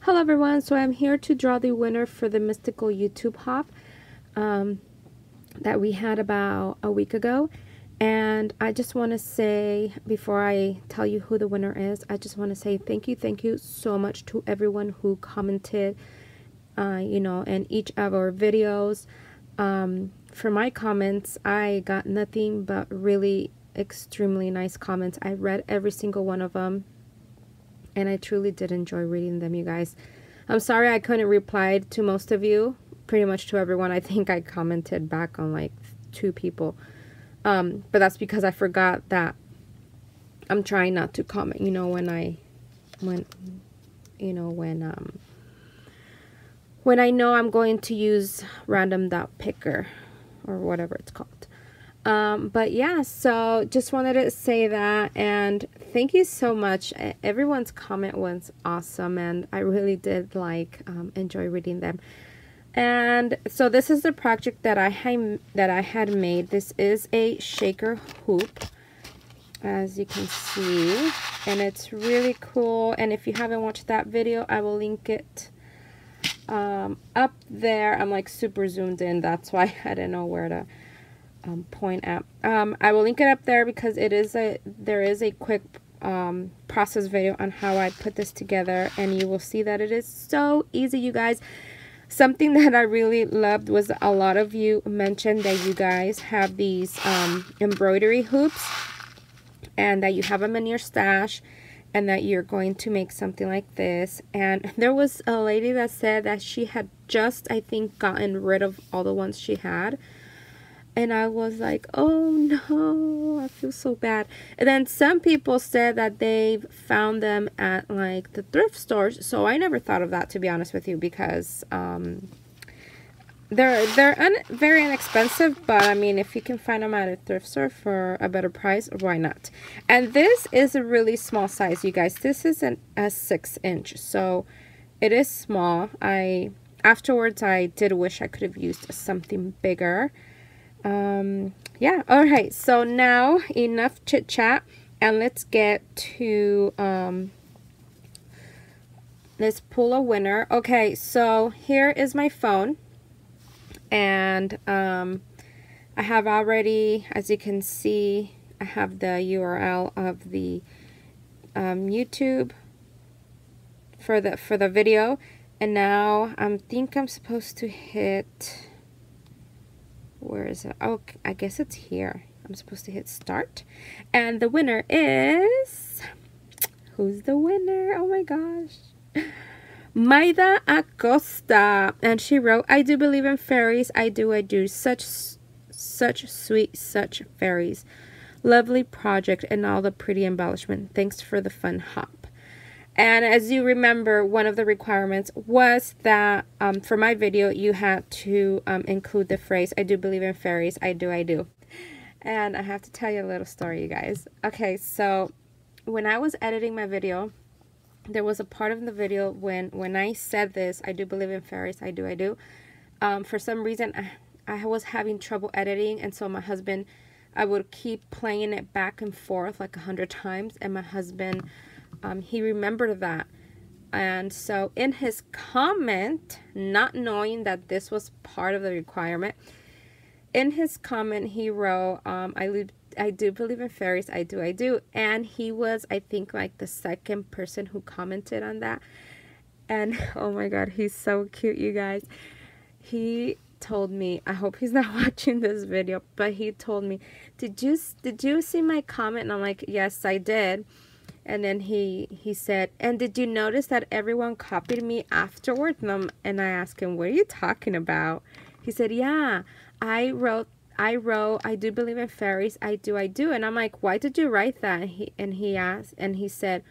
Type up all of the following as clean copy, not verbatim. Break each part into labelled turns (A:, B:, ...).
A: Hello everyone, so I'm here to draw the winner for the mystical YouTube hop that we had about a week ago. And I just want to say, before I tell you who the winner is, I just want to say thank you so much to everyone who commented, in each of our videos. For my comments, I got nothing but really extremely nice comments. I read every single one of them. And I truly did enjoy reading them, you guys. I'm sorry I couldn't reply to most of you. Pretty much to everyone. I think I commented back on like 2 people. But that's because I forgot that I'm trying not to comment, when I know I'm going to use random dot picker or whatever it's called. But yeah, so just wanted to say that, and thank you so much. Everyone's comment was awesome, and I really did enjoy reading them. And so this is the project that I had made. This is a shaker hoop, as you can see, and it's really cool. And if you haven't watched that video, I will link it up there. I'm like super zoomed in, that's why I didn't know where to point at. I will link it up there because there is a quick process video on how I put this together, and you will see that it is so easy, you guys. Something that I really loved was a lot of you mentioned that you guys have these embroidery hoops and that you have them in your stash and that you're going to make something like this. And there was a lady that said that she had just, I think, gotten rid of all the ones she had. And I was like, oh no, I feel so bad. And then some people said that they've found them at like the thrift stores. So I never thought of that, to be honest with you, because they're very inexpensive. But I mean, if you can find them at a thrift store for a better price, why not? And this is a really small size, you guys. This is a 6-inch, so it is small. Afterwards I did wish I could have used something bigger. Yeah, alright, so now enough chit chat, and let's get to let's pull a winner. Okay, so here is my phone, and I have already, as you can see, I have the URL of the YouTube for the video, and now I think I'm supposed to hit, where is it? Oh, I guess it's here. I'm supposed to hit start. And the winner is... Who's the winner? Oh my gosh. Maida Acosta. And she wrote, I do believe in fairies. I do. Such sweet, such fairies. Lovely project and all the pretty embellishment. Thanks for the fun hop. And as you remember, one of the requirements was that for my video, you had to include the phrase, I do believe in fairies, I do. And I have to tell you a little story, you guys. Okay, so when I was editing my video, there was a part of the video when I said this, I do believe in fairies, I do. For some reason, I was having trouble editing, and so my husband, I would keep playing it back and forth like 100 times, and my husband... he remembered that, and so in his comment, not knowing that this was part of the requirement, in his comment he wrote, I do believe in fairies, I do, and he was, I think, like the second person who commented on that. And oh my god, he's so cute, you guys. He told me, I hope he's not watching this video, but he told me, did you see my comment? And I'm like, yes, I did. And then he said, and did you notice that everyone copied me afterwards? And I asked him, what are you talking about? He said, yeah, I wrote, I do believe in fairies, I do. And I'm like, why did you write that? And he said,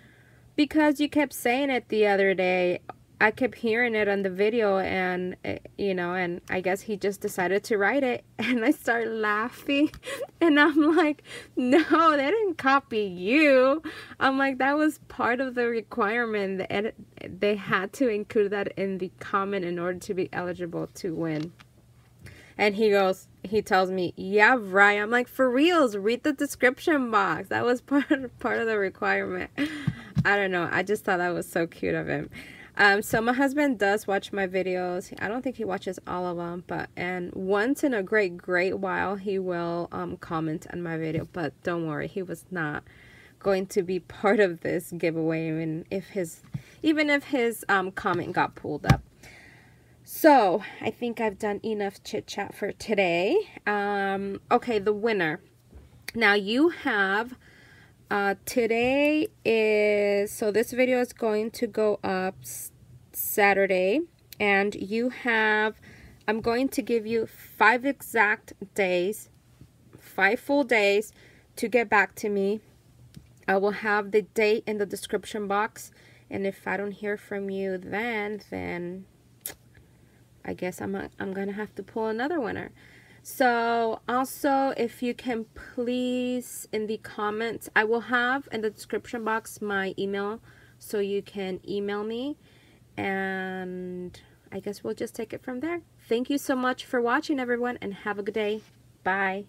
A: because you kept saying it the other day. I kept hearing it on the video, and and I guess he just decided to write it. And I started laughing, and I'm like, no, they didn't copy you. I'm like, that was part of the requirement, and they had to include that in the comment in order to be eligible to win. And he tells me, yeah, right. I'm like, for reals, read the description box. That was part of the requirement. I don't know. I just thought that was so cute of him. So my husband does watch my videos. I don't think he watches all of them, and once in a great while he will comment on my video. But don't worry, he was not going to be part of this giveaway, even if his comment got pulled up. So I think I've done enough chit chat for today. Okay, the winner. Now you have today is, so this video is going to go up Saturday, and you have, I'm going to give you 5 exact days, 5 full days to get back to me. I will have the date in the description box, and if I don't hear from you then I guess I'm gonna have to pull another winner. So also, if you can please, in the comments, I will have in the description box my email, so you can email me, and I guess we'll just take it from there. Thank you so much for watching, everyone, and have a good day. Bye.